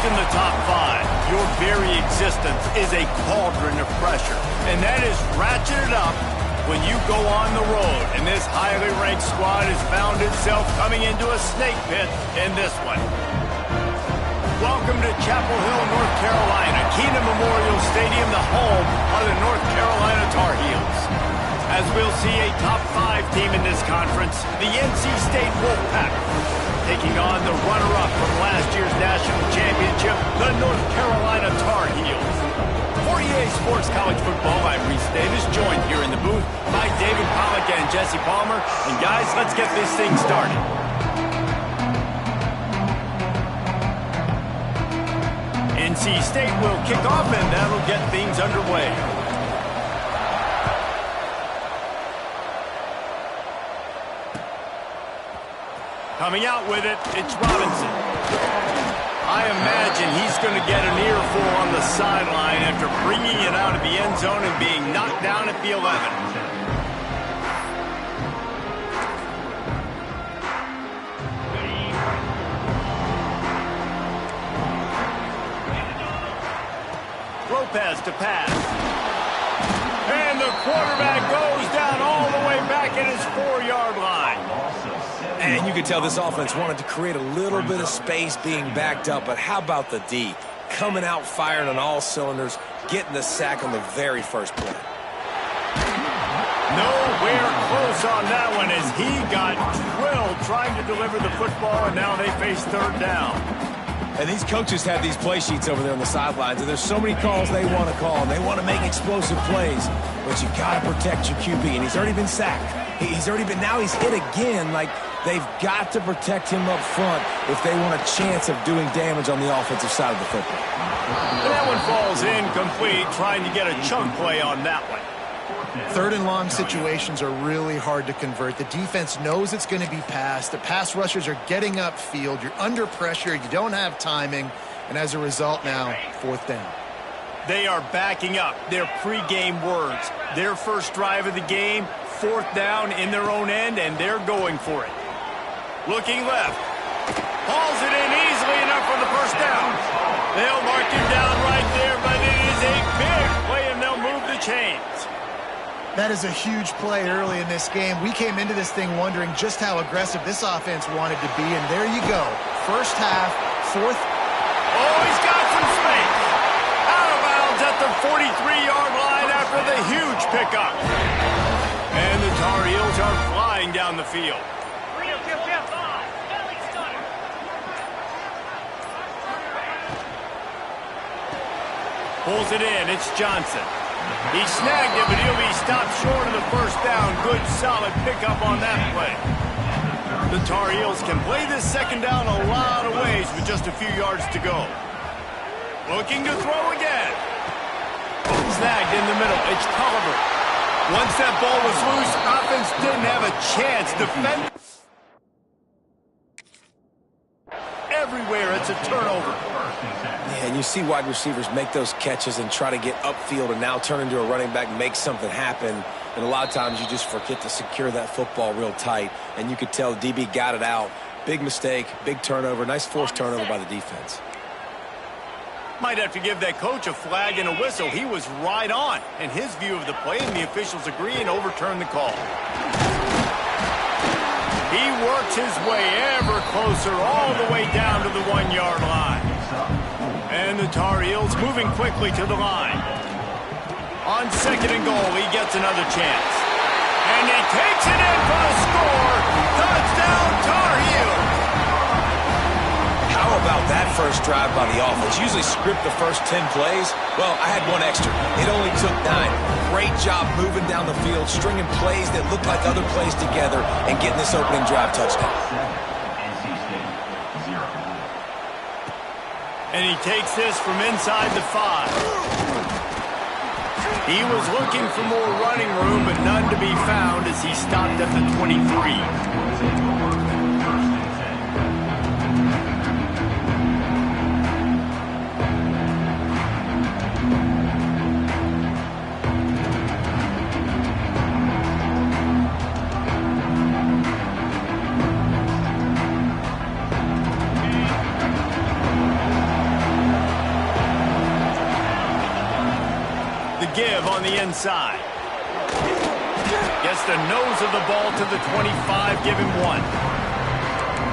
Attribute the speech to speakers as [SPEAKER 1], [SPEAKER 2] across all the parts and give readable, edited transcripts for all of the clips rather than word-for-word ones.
[SPEAKER 1] in the top 5, your very existence is a cauldron of pressure. And that is ratcheted up when you go on the road. And this highly ranked squad has found itself coming into a snake pit in this one. Welcome to Chapel Hill, North Carolina, Keenan Memorial Stadium, the home of the North Carolina Tar Heels. As we'll see a top 5 team in this conference, the NC State Wolfpack, taking on the runner-up from last year's national championship, the North Carolina Tar Heels. For EA Sports College Football, I'm Reese Davis, joined here in the booth by David Pollack and Jesse Palmer. And guys, let's get this thing started. NC State will kick off, and that'll get things underway. Coming out with it, it's Robinson. I imagine he's going to get an earful on the sideline after bringing it out of the end zone and being knocked down at the 11. Lopez to pass. And the quarterback goes down all the way back at his 4-yard line.
[SPEAKER 2] And you could tell this offense wanted to create a little bit of space being backed up, but how about the D? Coming out firing on all cylinders, getting the sack on the very first play.
[SPEAKER 1] Nowhere close on that one as he got drilled trying to deliver the football, and now they face 3rd down.
[SPEAKER 2] And these coaches have these play sheets over there on the sidelines, and there's so many calls they want to call, and they want to make explosive plays, but you got to protect your QB, and he's already been sacked. Now he's hit again. Like, they've got to protect him up front if they want a chance of doing damage on the offensive side of the football.
[SPEAKER 1] And that one falls incomplete, trying to get a chunk play on that one.
[SPEAKER 3] 3rd and long situations are really hard to convert. The defense knows it's going to be passed. The pass rushers are getting upfield. You're under pressure. You don't have timing. And as a result now, 4th down.
[SPEAKER 1] They are backing up their pregame words. Their first drive of the game, 4th down in their own end, and they're going for it. Looking left. Hauls it in easily enough for the first down. They'll mark him down right there, but it is a big play, and they'll move the chains.
[SPEAKER 3] That is a huge play early in this game. We came into this thing wondering just how aggressive this offense wanted to be, and there you go. First half, 4th.
[SPEAKER 1] Oh, he's got some space. Out of bounds at the 43-yard line after the huge pickup. And the Tar Heels are flying down the field. Pulls it in. It's Johnson. He snagged it, but he'll be stopped short of the first down. Good, solid pickup on that play. The Tar Heels can play this 2nd down a lot of ways with just a few yards to go. Looking to throw again. Snagged in the middle. It's Culliver. Once that ball was loose, offense didn't have a chance. Defend. Everywhere, it's a turnover.
[SPEAKER 2] Yeah, and you see wide receivers make those catches and try to get upfield and now turn into a running back, make something happen. And a lot of times you just forget to secure that football real tight. And you could tell the DB got it out. Big mistake, big turnover, nice forced turnover by the defense.
[SPEAKER 1] Might have to give that coach a flag and a whistle. He was right on in his view of the play, and the officials agree and overturn the call. He works his way ever closer all the way down to the 1-yard line. And the Tar Heels moving quickly to the line. On 2nd and goal, he gets another chance. And he takes it in for the score. Touchdown, Tar Heels.
[SPEAKER 2] How about that first drive by the offense? Usually script the first 10 plays. Well, I had one extra. It only took 9. Great job moving down the field, stringing plays that look like other plays together, and getting this opening drive touchdown.
[SPEAKER 1] And he takes this from inside the 5. He was looking for more running room, but none to be found as he stopped at the 23. inside. Gets the nose of the ball to the 25, give him 1.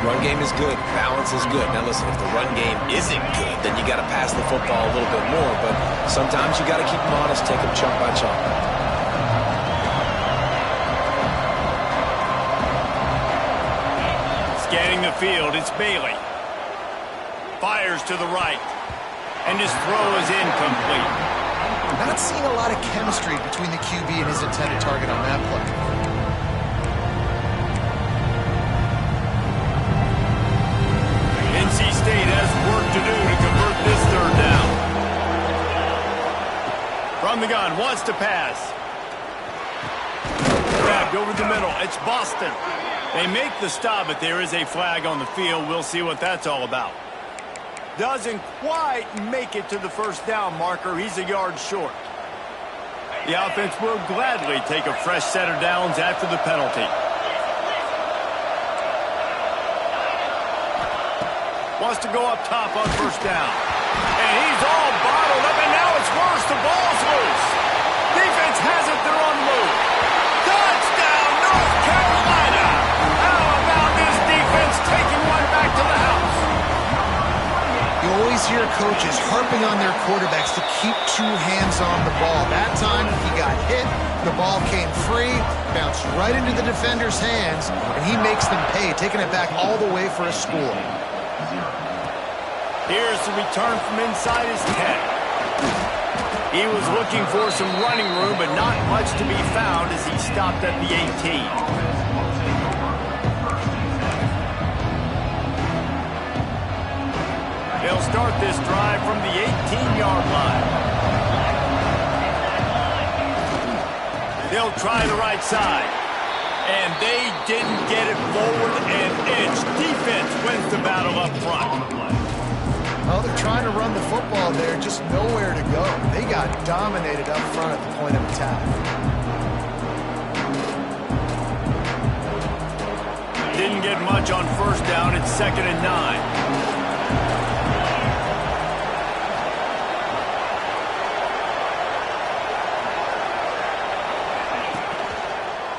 [SPEAKER 2] Run game is good. Balance is good. Now listen, if the run game isn't good, then you got to pass the football a little bit more. But sometimes you got to keep them honest, take them chunk by chunk.
[SPEAKER 1] Scanning the field, it's Bailey. Fires to the right. And his throw is incomplete.
[SPEAKER 3] Not seeing a lot of chemistry between the QB and his intended target on that play.
[SPEAKER 1] NC State has work to do to convert this third down. From the gun, wants to pass. Grabbed over the middle. It's Boston. They make the stop, but there is a flag on the field. We'll see what that's all about. Doesn't quite make it to the first down marker. He's a yard short. The offense will gladly take a fresh set of downs after the penalty. Wants to go up top on first down. And he's all bottled up, and now it's worse. The ball's loose. Defense has it. They're on the move. Touchdown, North Carolina. How about this defense taking one back to the house?
[SPEAKER 3] You always hear coaches harping on their quarterbacks to keep 2 hands on the ball. That time, he got hit. The ball came free, bounced right into the defender's hands, and he makes them pay, taking it back all the way for a score.
[SPEAKER 1] Here's the return from inside his 10. He was looking for some running room, but not much to be found as he stopped at the 18. They'll start this drive from the 18-yard line. They'll try the right side. And they didn't get it forward an inch. Defense wins the battle up front.
[SPEAKER 3] Well, they're trying to run the football there, just nowhere to go. They got dominated up front at the point of attack.
[SPEAKER 1] Didn't get much on first down. It's 2nd and 9.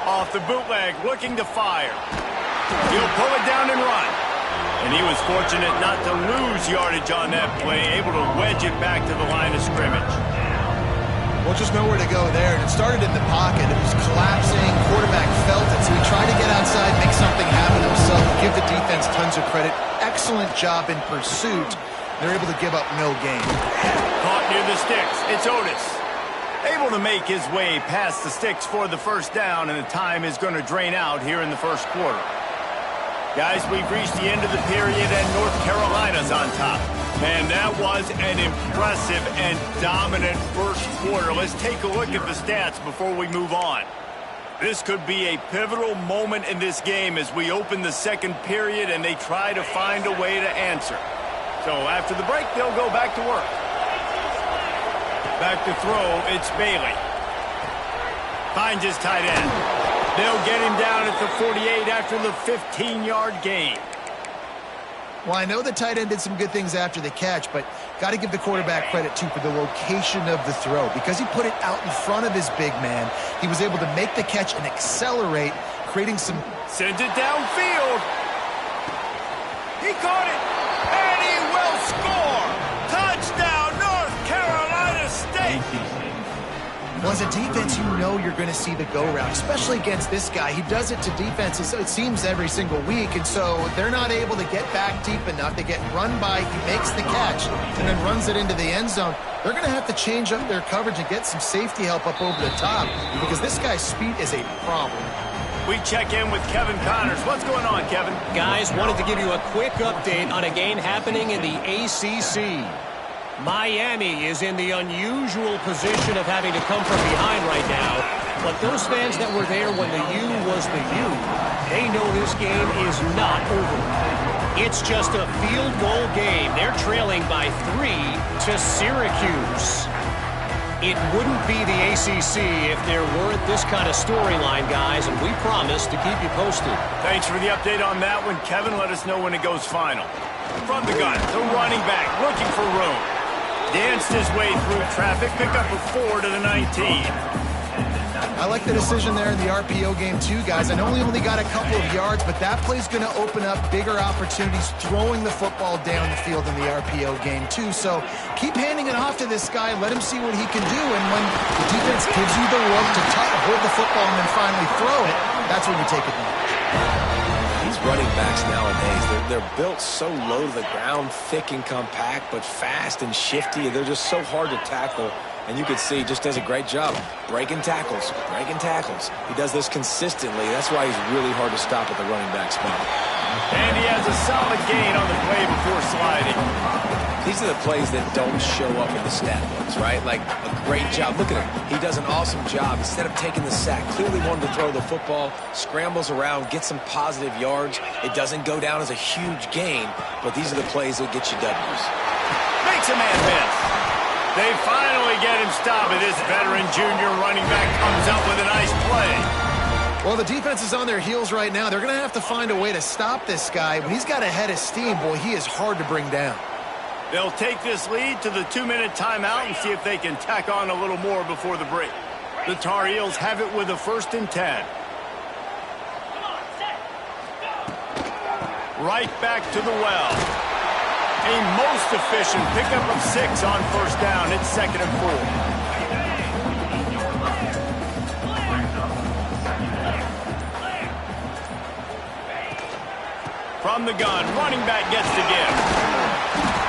[SPEAKER 1] Off the bootleg, looking to fire. He'll pull it down and run. And he was fortunate not to lose yardage on that play, able to wedge it back to the line of scrimmage.
[SPEAKER 3] Well, just nowhere to go there. And it started in the pocket. It was collapsing. Quarterback felt it, so he tried to get outside, make something happen himself, give the defense tons of credit. Excellent job in pursuit. They're able to give up no gain.
[SPEAKER 1] Caught near the sticks. It's Otis. Able to make his way past the sticks for the first down, and the time is going to drain out here in the first quarter. Guys, we've reached the end of the period, and North Carolina's on top. And that was an impressive and dominant first quarter. Let's take a look at the stats before we move on. This could be a pivotal moment in this game as we open the second period and they try to find a way to answer. So after the break, they'll go back to work. Back to throw, it's Bailey. Finds his tight end. They'll get him down at the 48 after the 15-yard gain.
[SPEAKER 3] Well, I know the tight end did some good things after the catch, but got to give the quarterback credit, too, for the location of the throw. Because he put it out in front of his big man, he was able to make the catch and accelerate, creating some...
[SPEAKER 1] Sends it downfield. He caught it, and he will score. Touchdown, North Carolina State.
[SPEAKER 3] Well, as a defense, you know you're going to see the go-round, especially against this guy. He does it to defenses, it seems, every single week, and so they're not able to get back deep enough. They get run by, he makes the catch, and then runs it into the end zone. They're going to have to change up their coverage and get some safety help up over the top, because this guy's speed is a problem.
[SPEAKER 1] We check in with Kevin Connors. What's going on, Kevin?
[SPEAKER 4] Guys, wanted to give you a quick update on a game happening in the ACC. Miami is in the unusual position of having to come from behind right now. But those fans that were there when the U was the U, they know this game is not over. It's just a field goal game. They're trailing by 3 to Syracuse. It wouldn't be the ACC if there weren't this kind of storyline, guys, and we promise to keep you posted.
[SPEAKER 1] Thanks for the update on that one, Kevin. Let us know when it goes final. From the gun, the running back looking for room. Danced his way through traffic, picked up a 4 to the 19.
[SPEAKER 3] I like the decision there in the RPO game too, guys. I know we only got a couple of yards, but that play's going to open up bigger opportunities throwing the football down the field in the RPO game too. So keep handing it off to this guy. Let him see what he can do. And when the defense gives you the look to hold the football and then finally throw it, that's when you take advantage.
[SPEAKER 2] These running backs nowadays, they're built so low to the ground, thick and compact, but fast and shifty. They're just so hard to tackle. And you can see he just does a great job breaking tackles, breaking tackles. He does this consistently. That's why he's really hard to stop at the running back spot.
[SPEAKER 1] And he has a solid gain on the play before sliding.
[SPEAKER 2] These are the plays that don't show up in the stat books, right? Like a great job. Look at him. He does an awesome job. Instead of taking the sack, clearly wanted to throw the football, scrambles around, gets some positive yards. It doesn't go down as a huge gain, but these are the plays that get you W's.
[SPEAKER 1] Makes a man miss. They finally get him stopped, and this veteran junior running back comes up with a nice play.
[SPEAKER 3] Well, the defense is on their heels right now. They're going to have to find a way to stop this guy. When he's got a head of steam, boy, he is hard to bring down.
[SPEAKER 1] They'll take this lead to the 2-minute timeout and see if they can tack on a little more before the break. The Tar Heels have it with a 1st and 10. Right back to the well. A most efficient pickup of 6 on 1st down. It's 2nd and 4. From the gun, running back gets the give.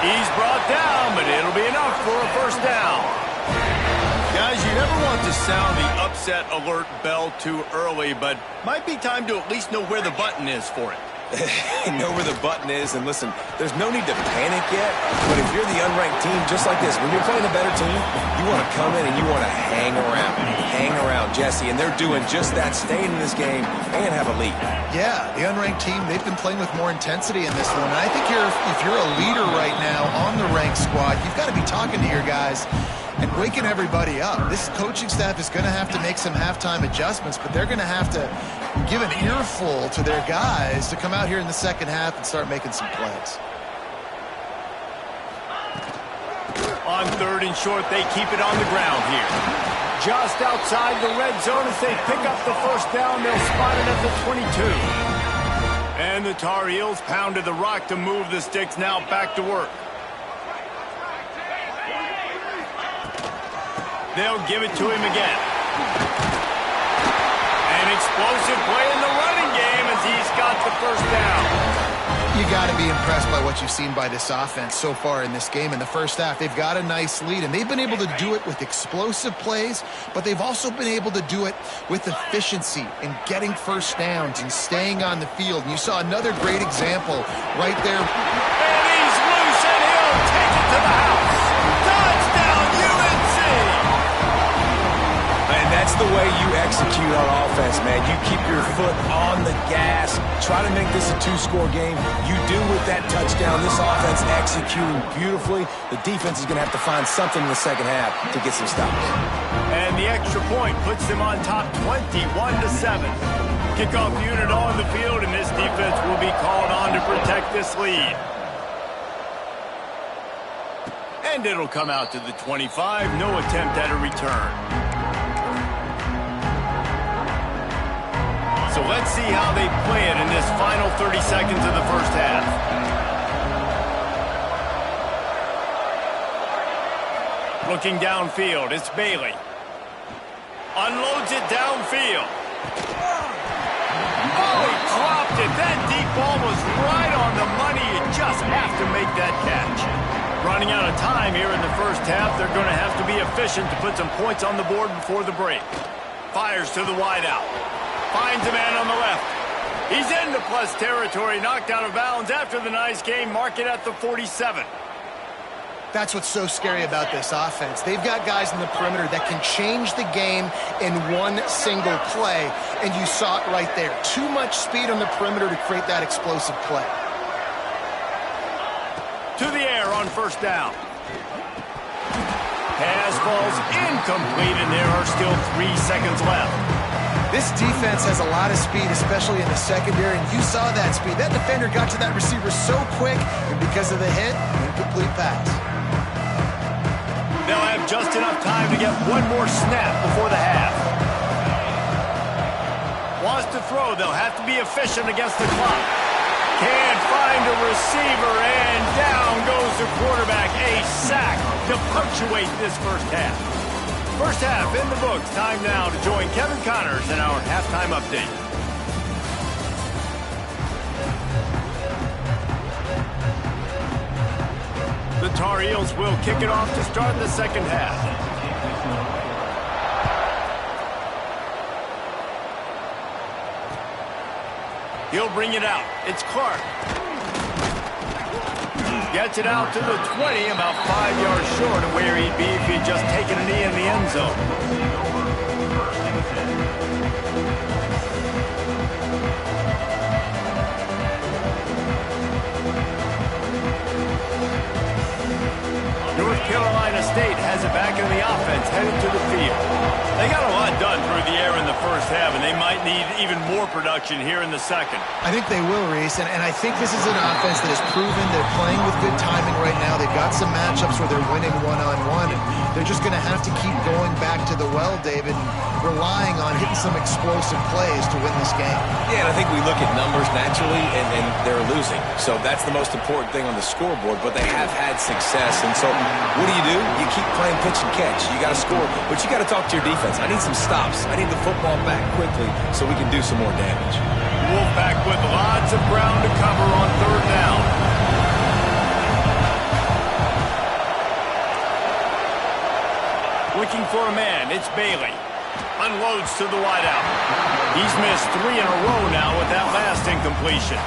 [SPEAKER 1] He's brought down, but it'll be enough for a 1st down. Guys, you never want to sound the upset alert bell too early, but might be time to at least know where the button is for it.
[SPEAKER 2] Know where the button is, and listen, there's no need to panic yet, but if you're the unranked team, just like this, when you're playing a better team, you want to come in and you want to hang around, Jesse, and they're doing just that, staying in this game and have a lead.
[SPEAKER 3] Yeah, the unranked team, they've been playing with more intensity in this one, and I think if you're a leader right now on the ranked squad, you've got to be talking to your guys and waking everybody up. This coaching staff is going to have to make some halftime adjustments, but they're going to have to give an earful to their guys to come out here in the second half and start making some plays.
[SPEAKER 1] On 3rd and short, they keep it on the ground here. Just outside the red zone as they pick up the 1st down, they'll spot it at the 22. And the Tar Heels pounded the rock to move the sticks, now back to work. They'll give it to him again. An explosive play in the running game as he's got the 1st down.
[SPEAKER 3] You got to be impressed by what you've seen by this offense so far in this game. In the first half, they've got a nice lead, and they've been able to do it with explosive plays, but they've also been able to do it with efficiency and getting 1st downs and staying on the field. And you saw another great example right there.
[SPEAKER 1] And he's loose, and he'll take it to the house. Touchdown, UNC!
[SPEAKER 2] And that's the way you execute on offense, man. You keep your foot on the gas, try to make this a 2-score game. You do with that touchdown. This offense executing beautifully. The defense is going to have to find something in the second half to get some stops.
[SPEAKER 1] And the extra point puts them on top 21-7. Kickoff unit on the field, and this defense will be called on to protect this lead. And it'll come out to the 25. No attempt at a return. So let's see how they play it in this final 30 seconds of the 1st half. Looking downfield, it's Bailey. Unloads it downfield. Oh, he dropped it. That deep ball was right on the money. You just have to make that catch. Running out of time here in the 1st half. They're going to have to be efficient to put some points on the board before the break. Fires to the wideout. Finds a man on the left. He's into plus territory, knocked out of bounds after the nice game. Mark it at the 47.
[SPEAKER 3] That's what's so scary about this offense. They've got guys in the perimeter that can change the game in one single play, and you saw it right there. Too much speed on the perimeter to create that explosive play.
[SPEAKER 1] To the air on 1st down. Pass falls incomplete, and there are still 3 seconds left.
[SPEAKER 3] This defense has a lot of speed, especially in the secondary, and you saw that speed. That defender got to that receiver so quick, and because of the hit, incomplete pass.
[SPEAKER 1] They'll have just enough time to get one more snap before the half. to throw. They'll have to be efficient against the clock. Can't find a receiver, and down goes the quarterback. A sack to punctuate this first half. First half in the books. Time now to join Kevin Connors in our halftime update. The Tar Heels will kick it off to start the second half. He'll bring it out. It's Clark. Gets it out to the 20, about 5 yards short of where he'd be if he'd just taken a knee in the end zone. North Carolina State has it back in the offense, headed to the field. They got a lot done through the air in the first half, and they might need even more production here in the second.
[SPEAKER 3] I think they will, Reese, and I think this is an offense that has proven they're playing with good timing right now. They've got some matchups where they're winning one-on-one, and they're just going to have to keep going back to the well, David, and relying on hitting some explosive plays to win this game.
[SPEAKER 2] Yeah, and I think we look at numbers naturally, and they're losing. So that's the most important thing on the scoreboard, but they have had success. And so what do? You keep playing pitch and catch. You got to score, but you got to talk to your defense. I need some stops. I need the football back quickly so we can do some more damage.
[SPEAKER 1] Wolfpack with lots of ground to cover on third down. Looking for a man, it's Bailey. Unloads to the wideout. He's missed 3 in a row now with that last incompletion.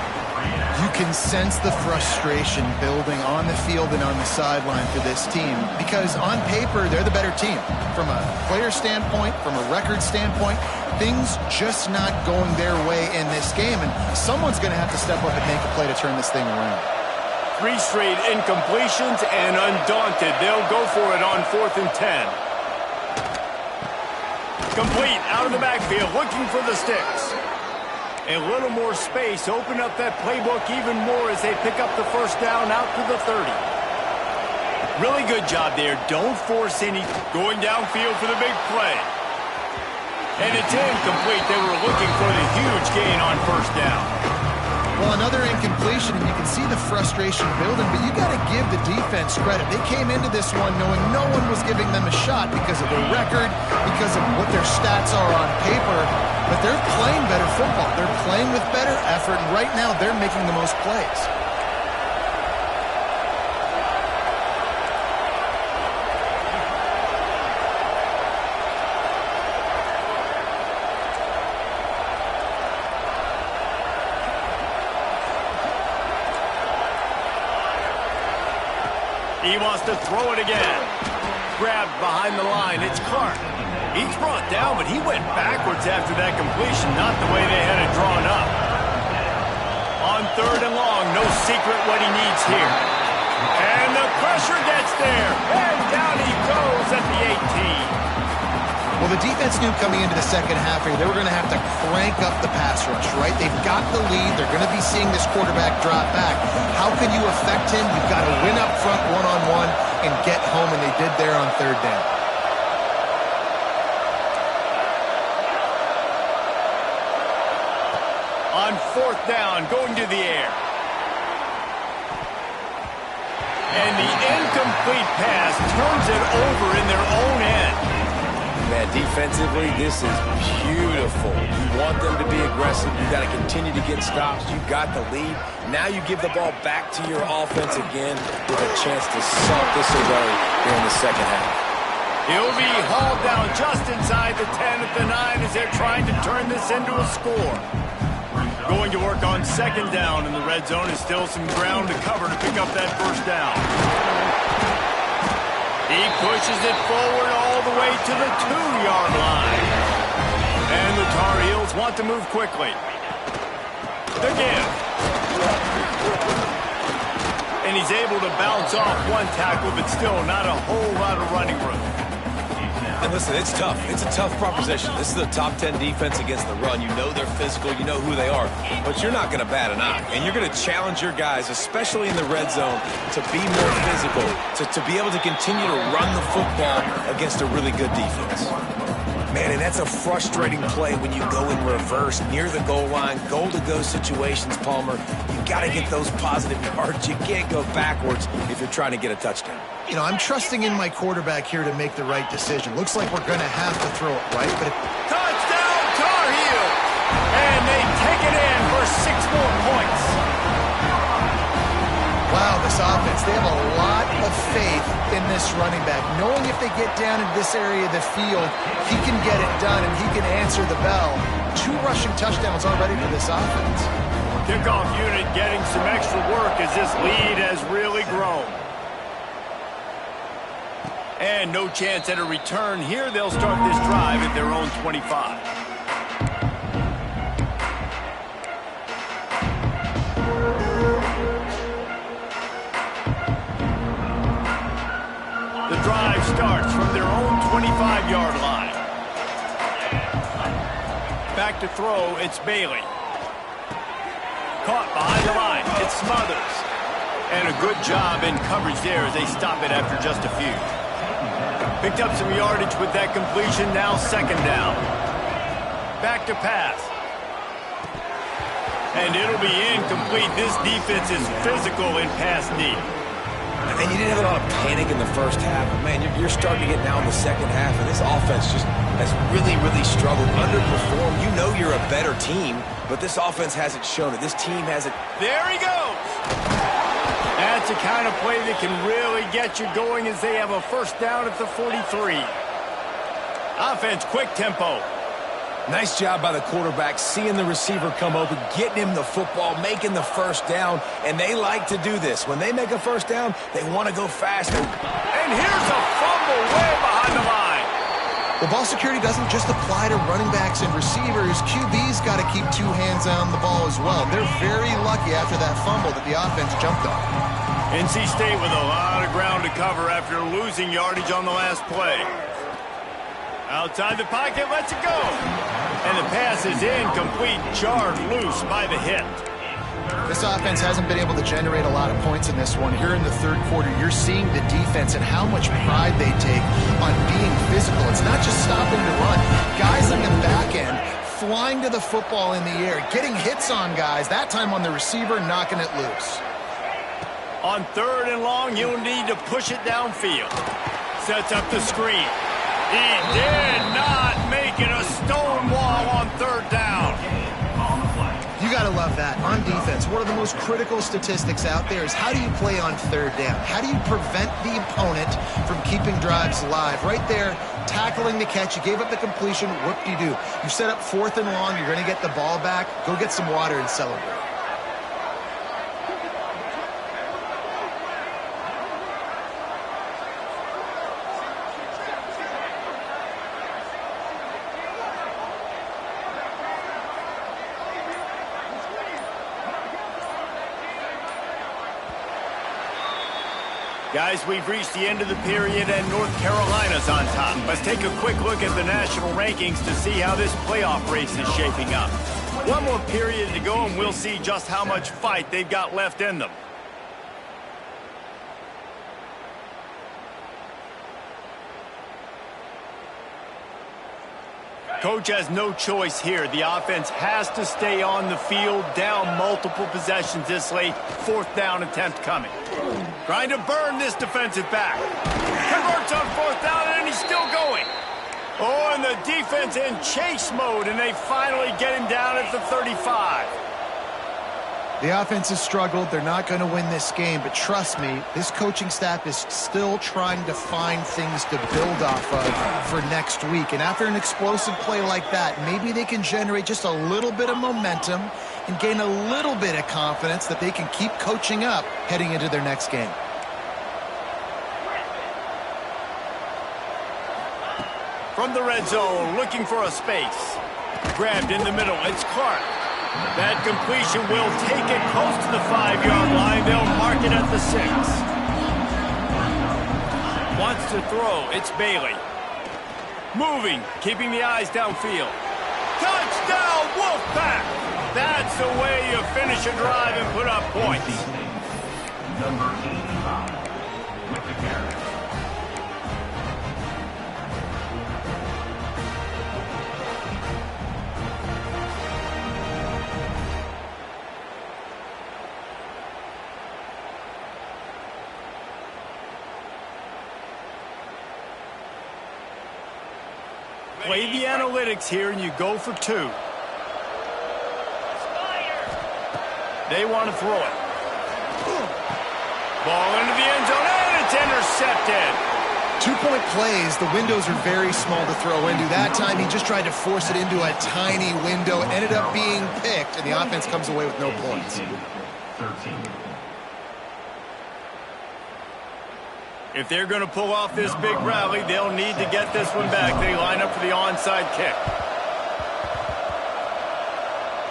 [SPEAKER 3] You can sense the frustration building on the field and on the sideline for this team because on paper, they're the better team. From a player standpoint, from a record standpoint, things just not going their way in this game, and someone's going to have to step up and make a play to turn this thing around.
[SPEAKER 1] 3 straight incompletions, and undaunted, they'll go for it on 4th and 10. Complete out of the backfield, looking for the sticks. A little more space, open up that playbook even more as they pick up the first down out to the 30. Really good job there. Don't force any. Going downfield for the big play. And it's incomplete. They were looking for the huge gain on first down.
[SPEAKER 3] Well, another incompletion, and you can see the frustration building, but you got to give the defense credit. They came into this one knowing no one was giving them a shot because of their record, because of what their stats are on paper, but they're playing better football. They're playing with better effort, and right now they're making the most plays.
[SPEAKER 1] He wants to throw it again. Grabbed behind the line. It's Clark. He's brought down, but he went backwards after that completion, not the way they had it drawn up. On 3rd and long, no secret what he needs here. And the pressure gets there. And down he goes at the 18.
[SPEAKER 3] Well, the defense knew coming into the second half here, they were going to have to crank up the pass rush, right? They've got the lead. They're going to be seeing this quarterback drop back. How can you affect him? You've got to win up front one-on-one and get home, and they did there on 3rd down.
[SPEAKER 1] On 4th down, going to the air. And the incomplete pass turns it over in their own end.
[SPEAKER 2] Man, defensively, this is beautiful. You want them to be aggressive. You got to continue to get stops. You got the lead. Now you give the ball back to your offense again with a chance to suck this away during the second half.
[SPEAKER 1] He'll be hauled down just inside the 10 at the 9 as they're trying to turn this into a score. Going to work on 2nd down in the red zone is still some ground to cover to pick up that first down. He pushes it forward all the way to the 2-yard line. And the Tar Heels want to move quickly. The give. And he's able to bounce off one tackle, but still not a whole lot of running room.
[SPEAKER 2] And listen, it's tough. It's a tough proposition. This is a top 10 defense against the run. You know they're physical. You know who they are. But you're not going to bat an eye. And you're going to challenge your guys, especially in the red zone, to be more physical, to be able to continue to run the football against a really good defense. Man, and that's a frustrating play when you go in reverse near the goal line, goal-to-go situations, Palmer. You got to get those positive yards. You can't go backwards if you're trying to get a touchdown.
[SPEAKER 3] You know, I'm trusting in my quarterback here to make the right decision. Looks like we're going to have to throw it right, but
[SPEAKER 1] Touchdown, Tar Heel! And they take it in for 6 more points.
[SPEAKER 3] Wow, this offense, they have a lot of faith in this running back. Knowing if they get down in this area of the field, he can get it done and he can answer the bell. 2 rushing touchdowns already for this offense.
[SPEAKER 1] Kickoff unit getting some extra work as this lead has really grown. And no chance at a return here. They'll start this drive at their own 25. The drive starts from their own 25-yard line. Back to throw, it's Bailey. Caught behind the line, it's Smothers. And a good job in coverage there as they stop it after just a few. Picked up some yardage with that completion, now 2nd down. Back to pass. And it'll be incomplete. This defense is physical in pass deep.
[SPEAKER 2] And you didn't have a lot of panic in the first half. But man, you're starting to get now in the second half, and this offense just has really, really struggled, underperformed. You know you're a better team, but this offense hasn't shown it. This team hasn't.
[SPEAKER 1] There he goes. That's the kind of play that can really get you going as they have a 1st down at the 43. Offense, quick tempo.
[SPEAKER 2] Nice job by the quarterback, seeing the receiver come open, getting him the football, making the 1st down, and they like to do this. When they make a 1st down, they want to go faster.
[SPEAKER 1] And here's a fumble way behind the line.
[SPEAKER 3] Well, ball security doesn't just apply to running backs and receivers. QB's got to keep 2 hands on the ball as well. They're very lucky after that fumble that the offense jumped on.
[SPEAKER 1] NC State with a lot of ground to cover after losing yardage on the last play. Outside the pocket, lets it go. And the pass is incomplete, jarred loose by the hit.
[SPEAKER 3] This offense hasn't been able to generate a lot of points in this one. Here in the 3rd quarter, you're seeing the defense and how much pride they take on being physical. It's not just stopping to run. Guys in the back end flying to the football in the air, getting hits on guys, that time on the receiver, knocking it loose.
[SPEAKER 1] On 3rd and long, you'll need to push it downfield. Sets up the screen. He did not make it a stone wall on 3rd down.
[SPEAKER 3] You got to love that. On defense, one of the most critical statistics out there is how do you play on 3rd down? How do you prevent the opponent from keeping drives alive? Right there, tackling the catch. You gave up the completion. Whoop-de-doo. You set up 4th and long. You're going to get the ball back. Go get some water and celebrate.
[SPEAKER 1] Guys, we've reached the end of the period and North Carolina's on top. Let's take a quick look at the national rankings to see how this playoff race is shaping up. One more period to go and we'll see just how much fight they've got left in them. Coach has no choice here. The offense has to stay on the field, down multiple possessions this late. 4th down attempt coming. Trying to burn this defensive back. Converts on 4th down, and he's still going. Oh, and the defense in chase mode, and they finally get him down at the 35.
[SPEAKER 3] The offense has struggled. They're not going to win this game, but trust me, this coaching staff is still trying to find things to build off of for next week. And after an explosive play like that, maybe they can generate just a little bit of momentum and gain a little bit of confidence that they can keep coaching up heading into their next game.
[SPEAKER 1] From the red zone, looking for a space. Grabbed in the middle, it's Clark. That completion will take it close to the 5-yard line. They'll mark it at the 6. Wants to throw. It's Bailey. Moving, keeping the eyes downfield. Touchdown, Wolfpack! That's the way you finish a drive and put up points.
[SPEAKER 5] Number 85 with the carry.
[SPEAKER 1] play the analytics here and you go for 2. They want to throw it. Ball into the end zone, and it's intercepted.
[SPEAKER 3] 2-point plays, the windows are very small to throw into. That time, he just tried to force it into a tiny window, ended up being picked, and the offense comes away with no points.
[SPEAKER 5] 13.
[SPEAKER 1] If they're going to pull off this big rally, they'll need to get this one back. They line up for the onside kick.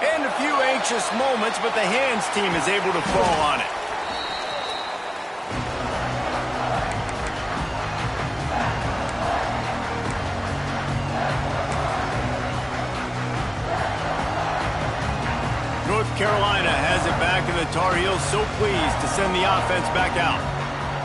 [SPEAKER 1] And a few anxious moments, but the hands team is able to fall on it. North Carolina has it back, and the Tar Heels so pleased to send the offense back out.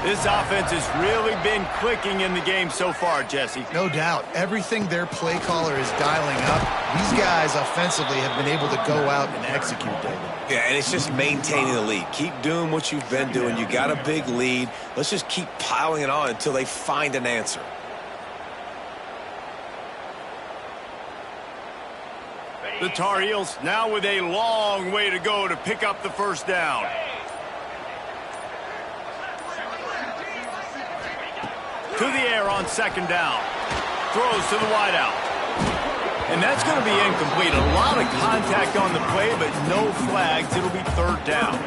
[SPEAKER 1] This offense has really been clicking in the game so far, Jesse.
[SPEAKER 3] No doubt. Everything their play caller is dialing up, these guys offensively have been able to go out and execute, David.
[SPEAKER 2] Yeah, and it's just maintaining the lead. Keep doing what you've been doing. You got a big lead. Let's just keep piling it on until they find an answer.
[SPEAKER 1] The Tar Heels now with a long way to go to pick up the first down. To the air on second down. Throws to the wideout. And that's going to be incomplete. A lot of contact on the play, but no flags. It'll be third down.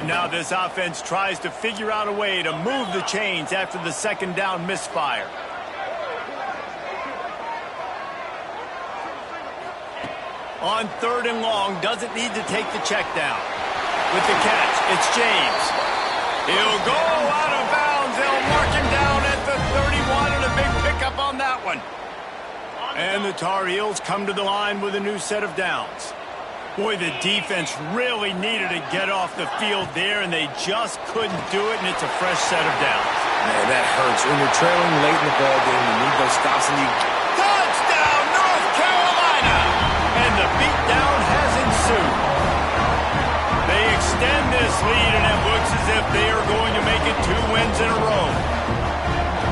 [SPEAKER 1] Now this offense tries to figure out a way to move the chains after the second down misfire. On third and long, doesn't need to take the check down. With the catch, it's James. He'll go out of bounds. They'll mark him down at the 31, and a big pickup on that one. And the Tar Heels come to the line with a new set of downs. Boy, the defense really needed to get off the field there, and they just couldn't do it, and it's a fresh set of downs.
[SPEAKER 2] Man, that hurts. When you're trailing late in the ballgame, you need those stops, and you...
[SPEAKER 1] Touchdown, North Carolina! And the beatdown has ensued. They extend this lead, and it looks as if they are going to make it 2 wins in a row.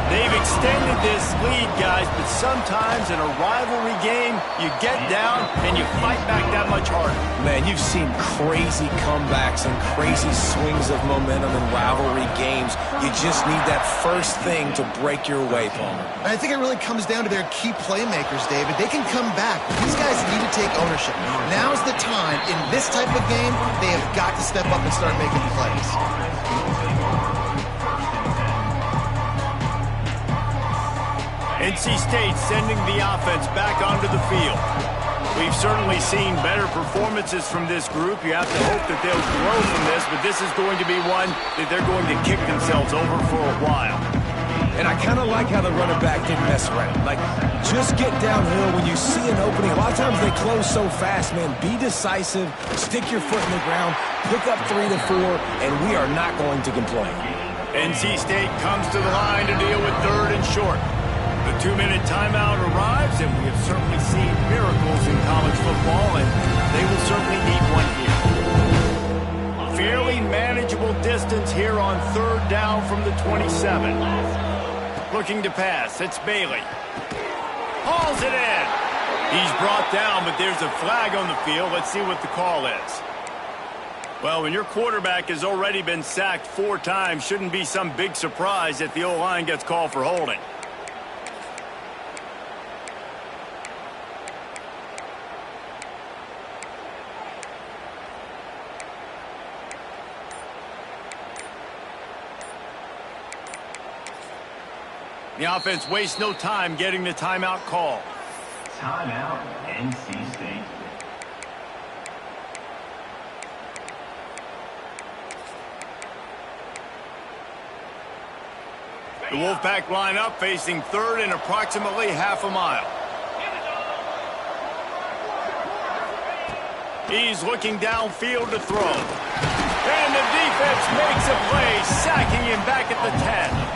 [SPEAKER 1] They've extended this lead, guys, but sometimes in a rivalry game, you get down and you fight back that much harder.
[SPEAKER 2] Man, you've seen crazy comebacks and crazy swings of momentum in rivalry games. You just need that first thing to break your way, Palmer.
[SPEAKER 3] I think it really comes down to their key playmakers, David. They can come back, but these guys need to take ownership. Now's the time. In this type of game, they have got to step up and start making plays.
[SPEAKER 1] NC State sending the offense back onto the field. We've certainly seen better performances from this group. You have to hope that they'll grow from this, but this is going to be one that they're going to kick themselves over for a while.
[SPEAKER 2] And I kind of like how the running back didn't mess around. Like, just get downhill when you see an opening. A lot of times they close so fast, man. Be decisive, stick your foot in the ground, pick up 3 to 4, and we are not going to complain.
[SPEAKER 1] NC State comes to the line to deal with third and short. The 2-minute timeout arrives, and we have certainly seen miracles in college football, and they will certainly need one here. Fairly manageable distance here on third down from the 27. Looking to pass, it's Bailey. Hauls it in. He's brought down, but there's a flag on the field. Let's see what the call is. Well, when your quarterback has already been sacked 4 times, shouldn't be some big surprise that the O-line gets called for holding. The offense wastes no time getting the timeout call.
[SPEAKER 5] Timeout, NC State.
[SPEAKER 1] The Wolfpack line up facing third and approximately half a mile. He's looking downfield to throw. And the defense makes a play, sacking him back at the 10.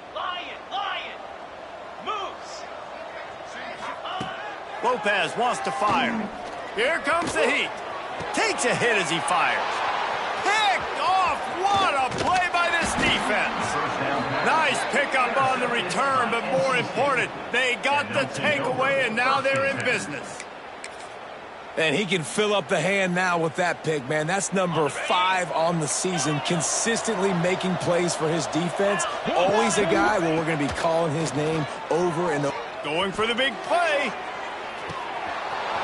[SPEAKER 1] Lopez wants to fire. Here comes the heat. Takes a hit as he fires. Picked off. What a play by this defense. Nice pickup on the return, but more important, they got the takeaway, and now they're in business.
[SPEAKER 2] And he can fill up the hand now with that pick, man. That's number 5 on the season, consistently making plays for his defense. Always a guy where we're going to be calling his name over and over.
[SPEAKER 1] Going for the big play.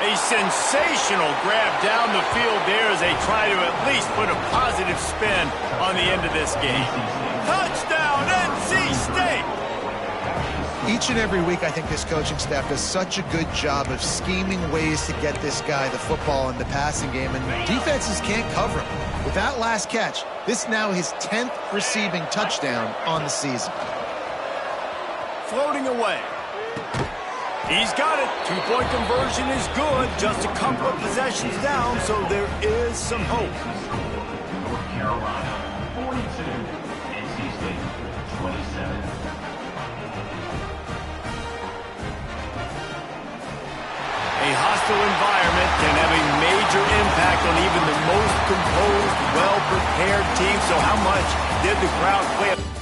[SPEAKER 1] A sensational grab down the field there as they try to at least put a positive spin on the end of this game. Touchdown, NC State!
[SPEAKER 3] Each and every week, I think this coaching staff does such a good job of scheming ways to get this guy the football in the passing game, and defenses can't cover him. With that last catch, this is now his 10th receiving touchdown on the season.
[SPEAKER 1] Floating away. He's got it. Two-point conversion is good. Just a couple of possessions down, so there is some hope.
[SPEAKER 5] North Carolina, 42. NC State, 27.
[SPEAKER 1] A hostile environment can have a major impact on even the most composed, well-prepared team. So how much did the crowd play?